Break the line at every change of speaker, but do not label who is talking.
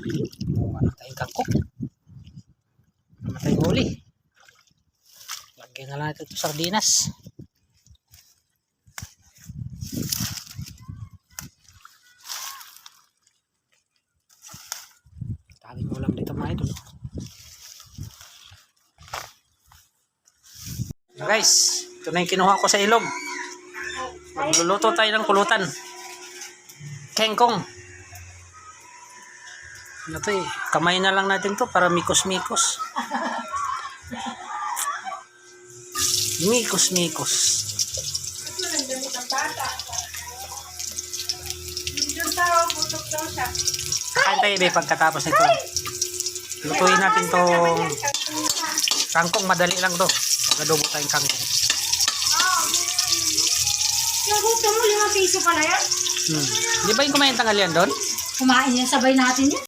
Wala tayong kangkong. Wala tayong huli. Lagyan na lang natin ito sardinas. Daming ulam dito mga idol. Guys, ito na yung kinuha ko sa ilog. Magluluto tayo ng pulutan. Kengkong. Ano to eh, kamay na lang natin to para mikos-mikos. Mikos-mikos. Kain tayo ba pagkatapos nito. Lutuin natin tong kangkong, madali lang to. Magadobo tayong kangkong.
Nagusto mo 5 piso pala yan?
Di ba yung kumain tanghalian doon?
Kumain yan, sabay natin yan.